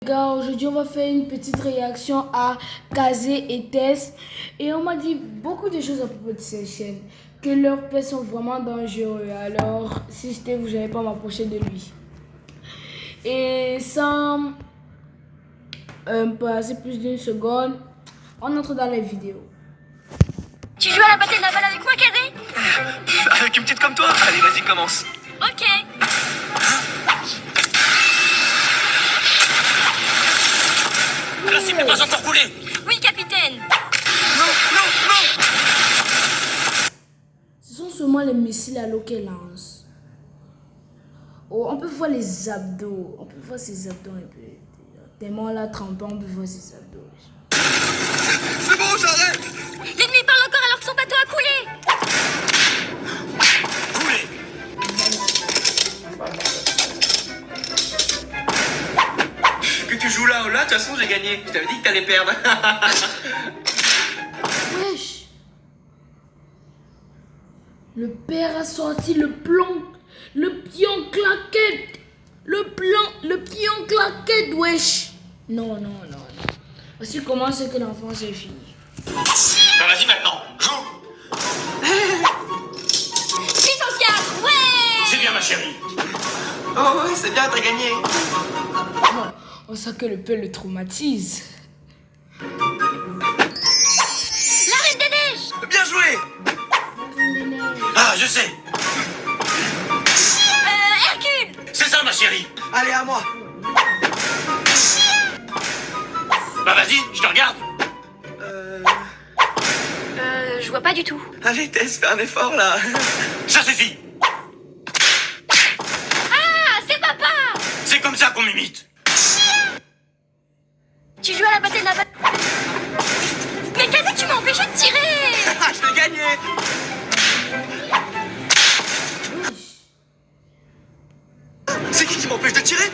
Gars, aujourd'hui on va faire une petite réaction à Kazé et Tess. Et on m'a dit beaucoup de choses à propos de ces chaînes. Que leurs pets sont vraiment dangereux. Alors, si j'étais vous, j'allais pas m'approcher de lui. Et sans passer plus d'une seconde, on entre dans les vidéos. Tu joues à la bataille navale avec moi, Kazé? Avec une petite comme toi? Allez, vas-y, commence. Ok. La cible n'est pas encore coulée. Oui, capitaine. Non, non, non. Ce sont seulement les missiles à l'eau qu'elle lance. Oh, on peut voir les abdos. On peut voir ses abdos un peu. Tellement là trempant, on peut voir ses abdos. C'est bon, j'arrête. L'ennemi parle encore alors que son bateau a coulé. Coulé. Que tu joues là ou là, de toute façon, j'ai gagné. Je t'avais dit que t'allais perdre. Wesh. Le père a sorti le plomb. Le pion claquette. Le pion claquette, wesh. Non, non, non, non. Voici comment c'est que l'enfance est finie. Bah vas-y maintenant, joue. Puissance 4, ouais. C'est bien ma chérie. Oh ouais, c'est bien, t'as gagné. Oh, on sent que le père le traumatise. La Reine des Neiges. Bien joué. Ah, je sais. Hercule. C'est ça ma chérie. Allez, à moi. Bah vas-y, je te regarde. Je vois pas du tout. Allez, Tess, fais un effort là. Ça suffit. Ah, c'est papa. C'est comme ça qu'on m'imite. Tu joues à la bataille navale. Mais Kazé, tu m'as empêché de tirer. Ah, je vais gagner. C'est qui m'empêche de tirer?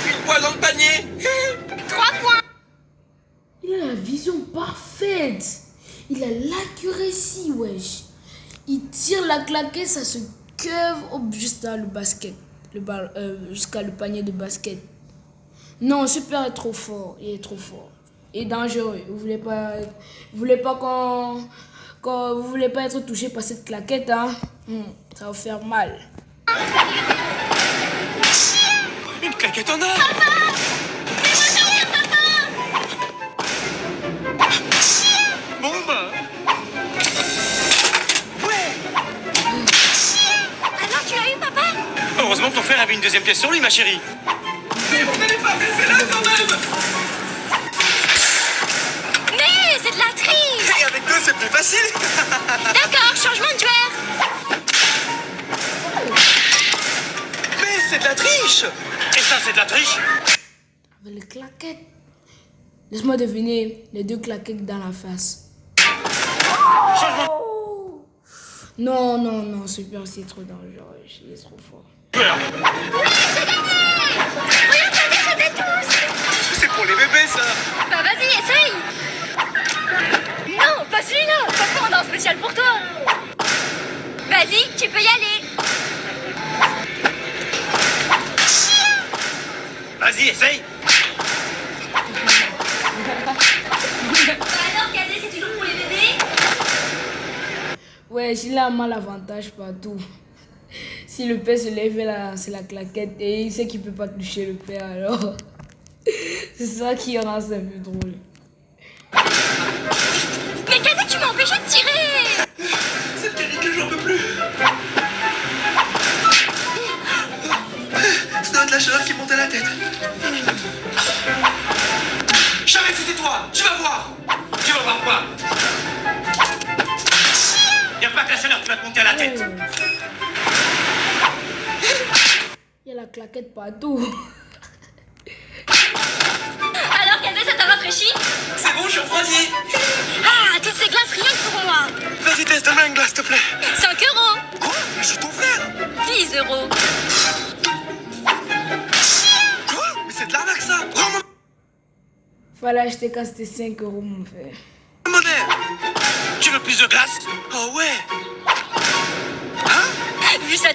Une poêle dans le panier. 3 points. Il a la vision parfaite. Il a l'accuracy, wesh. Il tire la claquette, ça se curve juste dans le basket. Jusqu'à le panier de basket. Non, ce père est trop fort. Il est trop fort. Il est dangereux. Vous voulez pas vous voulez pas être touché par cette claquette, hein? Ça va vous faire mal. Une claquette en or. Bon bah. Ouais. Alors tu l'as eu, papa? Heureusement que ton frère avait une deuxième pièce sur lui, ma chérie. Mais vous n'allez pas baisser là quand même. Mais c'est de la triche. Et avec deux, c'est plus facile. D'accord, changement de joueur. Mais c'est de la triche. Et ça, c'est de la triche. Avec les claquettes. Laisse-moi deviner les deux claquettes dans la face. Changement. Non, non, non, super, c'est trop dangereux. Il est trop fort. Peur. Regarde, Kazé, tous. C'est pour les bébés, ça. Bah vas-y, essaye. Non, pas celui-là. Papa, on a un spécial pour toi. Vas-y, tu peux y aller. Vas-y, essaye. Bah alors, Kazé, c'est toujours pour les bébés? Ouais, il a un mal avantage partout. Si le père se lève, c'est la claquette et il sait qu'il peut pas toucher le père, alors c'est ça qui rend ça un peu drôle. Mais Kazé, tu m'as empêché de tirer. Cette canicule, j'en peux plus. Ça doit être la chaleur qui monte à la tête. Je savais que c'était toi. Tu vas voir. Tu vas voir quoi? Y'a pas que la chaleur qui va te monter à la tête. Il y a la claquette partout. Alors, Kazé, ça t'a rafraîchi? C'est bon, je suis refroidi. Ah, toutes ces glaces rien que pour moi. Vas-y, Tess, donne-moi une glace, s'il te plaît. 5 euros. Quoi? Mais je suis ton frère. 10 euros. Quoi? Mais c'est de l'arnaque, ça. Rends-moi Fallait acheter quand c'était 5 euros, mon frère. ma monnaie. Tu veux plus de glace? Oh ouais. Hein? Vu sa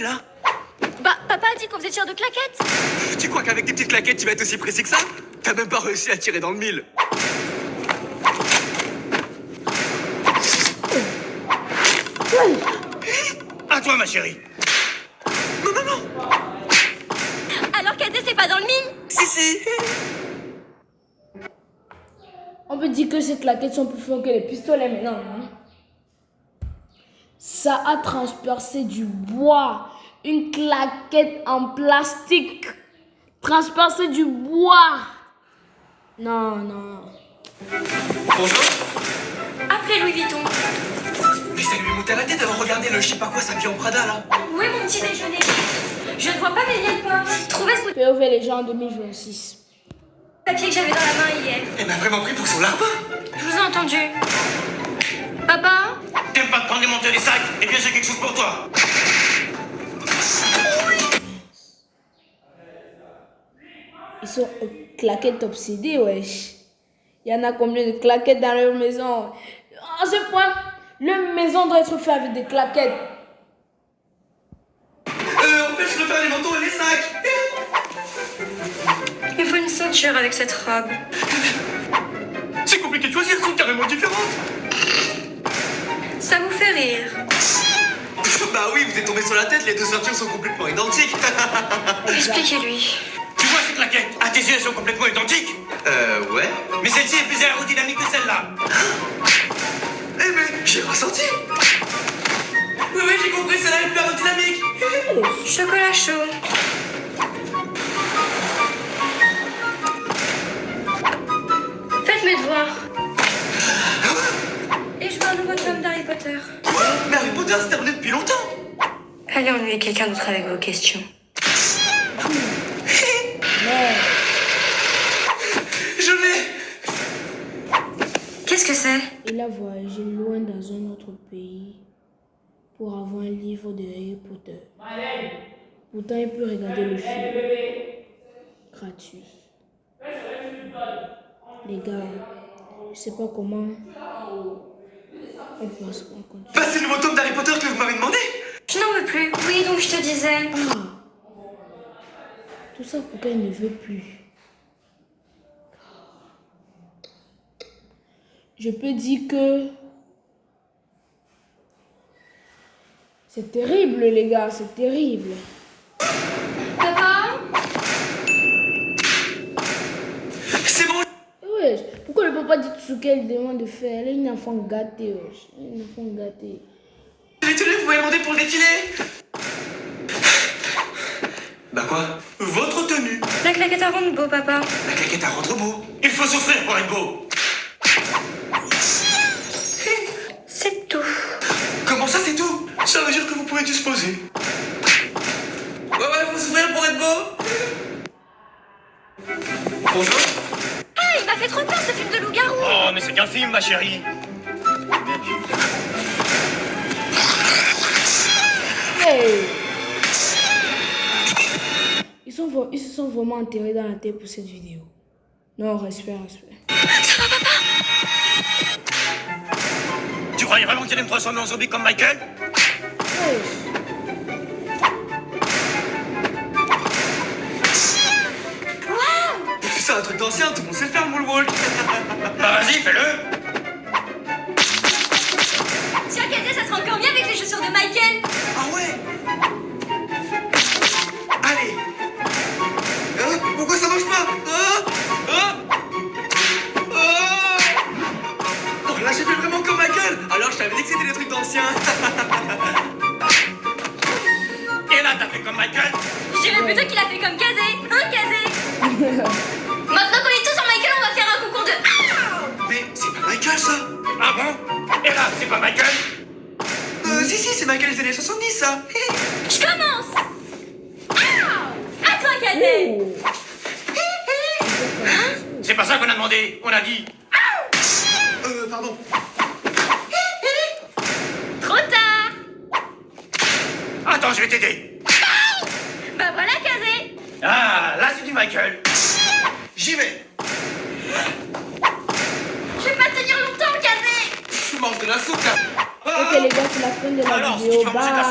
belle, hein? Bah, papa a dit qu'on faisait tir de claquettes. Tu crois qu'avec tes petites claquettes, tu vas être aussi précis que ça? T'as même pas réussi à tirer dans le mille. À toi, ma chérie. Non, non, non. Alors cadet, c'est pas dans le mille? Si, si. On peut dire que ces claquettes sont plus fortes que les pistolets maintenant. Hein? Ça a transpercé du bois. Une claquette en plastique. Transpercer du bois. Non, non. Bonjour. Appelez Louis Vuitton. Mais ça lui est monté à la tête d'avoir regardé le je sais pas quoi, sa vie en Prada, là. Où est mon petit déjeuner? Je ne vois pas mes liens de poche. Trouvez ce bout de POV les gens en 2026. papier que j'avais dans la main hier. Elle m'a vraiment pris pour son larbin. Je vous ai entendu. Papa? T'aimes pas te prendre démonter les sacs? Eh bien, j'ai quelque chose pour toi. Ils sont aux claquettes obsédées, wesh. Il y en a combien de claquettes dans leur maison? À ce point, leur maison doit être faite avec des claquettes. En fait, je préfère les manteaux et les sacs. Il faut une ceinture avec cette robe. C'est compliqué de choisir, elles sont carrément différentes. Ça vous fait rire. Bah oui, vous êtes tombé sur la tête, les deux ceintures sont complètement identiques. Expliquez-lui. Tu vois ces claquettes? À tes yeux, elles sont complètement identiques. Ouais. Mais celle-ci est plus aérodynamique que celle-là. Eh mais, j'ai ressenti. Oui, oui, j'ai compris, celle-là est plus aérodynamique. Chocolat chaud. Faites mes devoirs. Et je veux un nouveau tome d'Harry Potter. Quoi? Mais Harry Potter, c'est terminé depuis longtemps. Allez ennuyer quelqu'un d'autre avec vos questions. Mais Je l'ai. Qu'est-ce que c'est? il a voyagé loin dans un autre pays pour avoir un livre de Harry Potter. Pourtant, il peut regarder le film gratuit. Les gars, je sais pas comment on peut se rencontrer. Bah, c'est le nouveau tome d'Harry Potter que vous m'avez demandé. Je n'en veux plus. Oui, donc je te disais. Ah, tout ça pour qu'elle ne veut plus. Je peux dire que c'est terrible, les gars, c'est terrible. Papa? C'est bon. Wesh, pourquoi le papa dit tout ce qu'elle demande de faire? Elle est une enfant gâtée, wesh. Elle est une enfant gâtée. Les tenues que vous m'avez demandé pour le défilé. Bah quoi? Votre tenue. La claquette à rendre beau, papa. La claquette à rendre beau. Il faut souffrir pour être beau. C'est tout. Comment ça, c'est tout? Ça veut dire que vous pouvez disposer. Ouais, faut souffrir pour être beau. Bonjour. Ah, il m'a fait trop peur ce film de loup-garou. Oh, mais c'est qu'un film, ma chérie. Hey! Ils se sont vraiment enterrés dans la tête pour cette vidéo. Non, respect, respect. Ça va, papa? Tu croyais vraiment qu'il allait me transformer en zombie comme Michael? Wesh. C'est un truc d'ancien, tout le monde sait le faire, le moonwalk. Bah vas-y, fais-le. Tiens, Cadet, ça sera encore mieux avec les chaussures de Michael. Ah ouais. Allez. Pourquoi ça marche pas? Oh, là j'ai fait vraiment comme Michael. Alors je t'avais dit que c'était des trucs d'anciens. Et là t'as fait comme Michael. Je dirais plutôt qu'il a fait comme Kazé. Hein, Kazé? Maintenant qu'on est tous en Michael, on va faire un concours de... Ah! Mais c'est pas Michael ça. Ah bon? Et là c'est pas Michael? Si, c'est Michael des années 70 ça. Je commence. Ah! À toi, Kazé. Oh. C'est pas ça qu'on a demandé, on a dit. Pardon. Trop tard. Attends, je vais t'aider. Bah voilà, Kazé. Ah, là c'est du Michael. J'y vais. Je vais pas tenir longtemps, Kazé. Je mange de la soupe là. Ok les gars, c'est la fin de la Alors, vidéo. si tu vas manger de la Bye.